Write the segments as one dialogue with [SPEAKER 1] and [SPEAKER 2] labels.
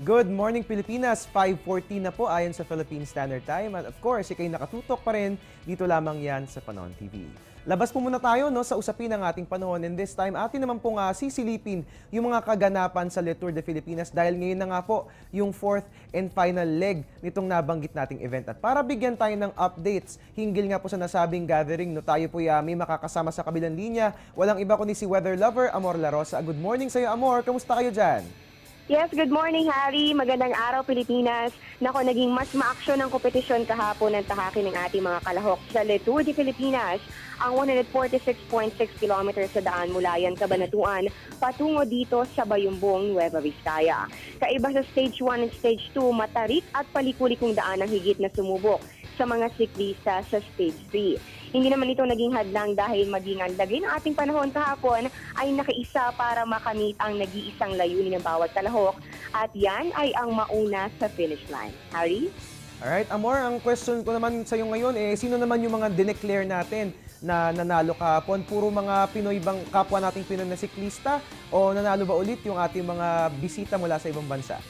[SPEAKER 1] Good morning Pilipinas, 5:14 na po ayon sa Philippine Standard Time at of course, ikay nakatutok pa rin dito lamang yan sa Panahon TV. Labas po muna tayo sa usapin ng ating panahon and this time atin naman pong sisilipin yung mga kaganapan sa Le Tour de Filipinas dahil ngayon na nga po yung fourth and final leg nitong nabanggit nating event. At para bigyan tayo ng updates, hinggil nga po sa nasabing gathering, tayo po may makakasama sa kabilang linya. Walang iba kundi si weather lover Amor La Rosa. Good morning sa iyo Amor, kamusta kayo dyan?
[SPEAKER 2] Yes, good morning, Harry. Magandang araw, Pilipinas. Nako, naging mas maaksyon ang kompetisyon kahapon ng tahakin ng ating mga kalahok sa Le Tour de Filipinas, ang 146.6 kilometers sa daan mula yan Cabanatuan patungo dito sa Bayumbong, Nueva Vizcaya. Kaiba sa Stage 1 and Stage 2, matarik at palikulikong daan ang higit na sumubok sa mga siklista sa Stage 3. Hindi naman ito naging hadlang dahil maging ang lagay ng ating panahon kahapon ay nakaisa para makamit ang nag-iisang layunin ng bawat kalahok at yan ay ang mauna sa finish line. Harry?
[SPEAKER 1] Alright, Amor, ang question ko naman sa iyo ngayon, sino naman yung mga dineclare natin na nanalo kahapon? Puro mga Pinoy bang kapwa nating Pinoy na siklista o nanalo ba ulit yung ating mga bisita mula sa ibang bansa?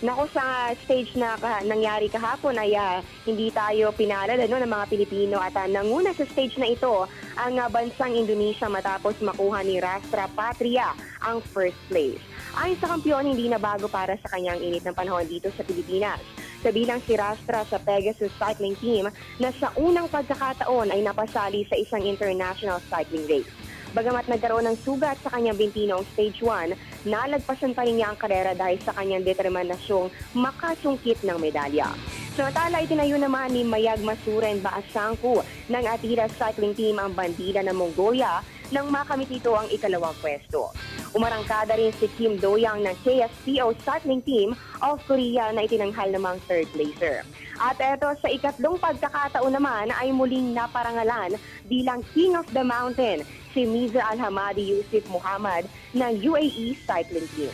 [SPEAKER 2] Naku, sa stage na nangyari kahapon ay hindi tayo pinalad ng mga Pilipino at nanguna sa stage na ito ang bansang Indonesia matapos makuha ni Rastra Patria ang first place. Ayon sa kampiyon, hindi na bago para sa kanyang init ng panahon dito sa Pilipinas. Kabilang si Rastra sa Pegasus Cycling Team na sa unang pagkakataon ay napasali sa isang international cycling race. Bagamat nagkaroon ng sugat sa kanyang binti noong Stage 1, nalagpasan pa rin niya ang karera dahil sa kanyang determinasyong makasungkit ng medalya. Samantala, itinayo naman ni Mayag Masuren Baasangku ng Atira Cycling Team ang bandila ng Mongolia nang makamit ito ang ikalawang pwesto. Umarangkada rin si Kim Do-young ng KSPO Cycling Team of Korea na itinanghal namang third placer. At eto, sa ikatlong pagkakataon naman ay muling naparangalan bilang King of the Mountain si Miza Al-Hamadi Yusuf Muhammad ng UAE Cycling Team.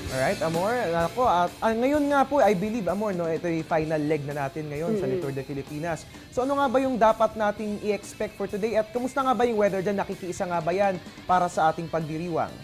[SPEAKER 1] Alright, Amor. Ako, ngayon nga po, I believe, Amor, ito yung final leg na natin ngayon sa Le Tour de Filipinas. So ano nga ba yung dapat nating i-expect for today? At kamusta nga ba yung weather dyan? Nakikiisa nga ba yan para sa ating pagdiriwang?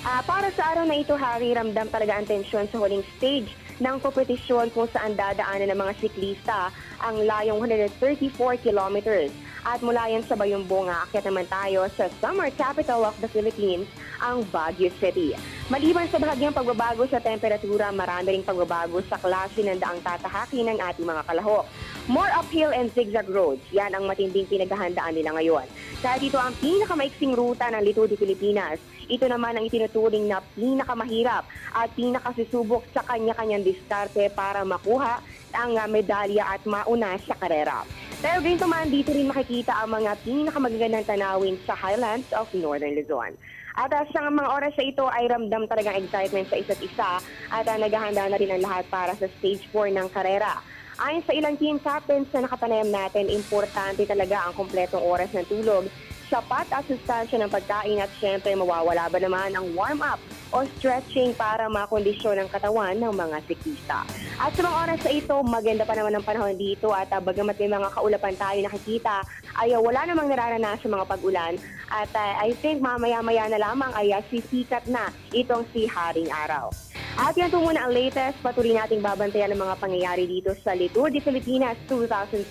[SPEAKER 2] Para sa araw na ito, Harry, ramdam talaga ang tensyon sa huling stage ng kompetisyon kung saan dadaanan ng mga siklista ang layong 134 kilometers. At mula yan sa Bayumbong, aakyat naman tayo sa summer capital of the Philippines, ang Baguio City. Maliban sa bahagyang pagbabago sa temperatura, marami ring pagbabago sa klase ng daang tatahakin ng ating mga kalahok. More uphill and zigzag roads, yan ang matinding pinaghahandaan nila ngayon. Kahit ito ang pinakamaiksing ruta ng Le Tour de Filipinas, ito naman ang itinuturing na pinakamahirap at pinakasusubok sa kanya-kanyang diskarte para makuha ang medalya at mauna sa karera. Pero ganito man, dito rin makikita ang mga pinakamagagandang tanawin sa highlands of Northern Luzon. At sa mga oras na ito ay ramdam talagang excitement sa isa't isa at naghahanda na rin ang lahat para sa Stage 4 ng karera. Ayon sa ilang team captains na nakapanayam natin, importante talaga ang kompletong oras ng tulog, sapat at sustansya ng pagkain at syempre mawawala ba naman ang warm-up o stretching para makondisyon ang katawan ng mga siklista. At sa mga oras na ito, maganda pa naman ang panahon dito at bagamat may mga kaulapan tayo nakikita, ay wala namang nararanas sa mga pag-ulan at I think mamaya-maya na lamang ay sisikat na itong si Haring Araw. At yan po muna ang latest. Patuloy nating babantayan ang mga pangyayari dito sa Le Tour de Filipinas 2014.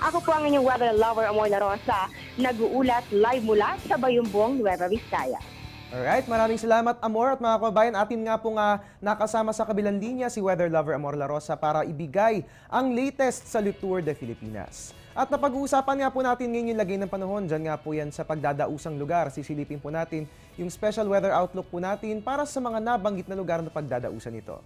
[SPEAKER 2] Ako po ang inyong weather lover, Amor La Rosa, nag-uulat live mula sa Bayumbong, Nueva Vizcaya.
[SPEAKER 1] Alright, maraming salamat Amor at mga kababayan. Atin nga po nakasama sa kabilang linya si weather lover Amor La Rosa para ibigay ang latest sa Le Tour de Filipinas. At napag-uusapan nga po natin ngayon yung lagay ng panahon. Diyan nga po yan sa pagdadausang lugar. Sisilipin po natin yung special weather outlook po natin para sa mga nabanggit na lugar na pagdadausan ito.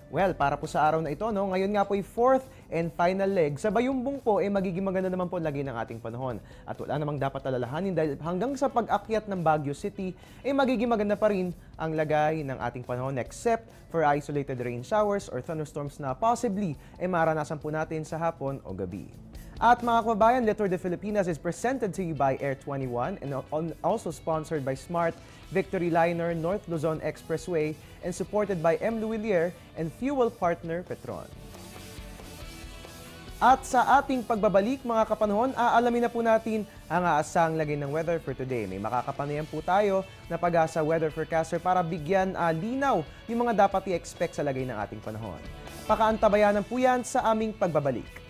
[SPEAKER 1] Well, para po sa araw na ito, ngayon nga po ay fourth and final leg. Sa Bayumbong po, magiging maganda naman po lagi ng ating panahon. At wala namang dapat alalahanin dahil hanggang sa pag-akyat ng Baguio City, magiging maganda pa rin ang lagay ng ating panahon except for isolated rain showers or thunderstorms na possibly maranasan po natin sa hapon o gabi. At mga kababayan, Le Tour de Filipinas is presented to you by Air 21 and also sponsored by Smart, Victory Liner, North Luzon Expressway, and supported by M. Luwilier and fuel partner Petron. At sa ating pagbabalik mga kapanahon, aalamin na po natin ang aasang lagay ng weather for today. May makakapanayan po tayo na pag-asa weather forecaster para bigyan linaw yung mga dapat i-expect sa lagay ng ating panahon. Pakaantabayanan po yan sa aming pagbabalik.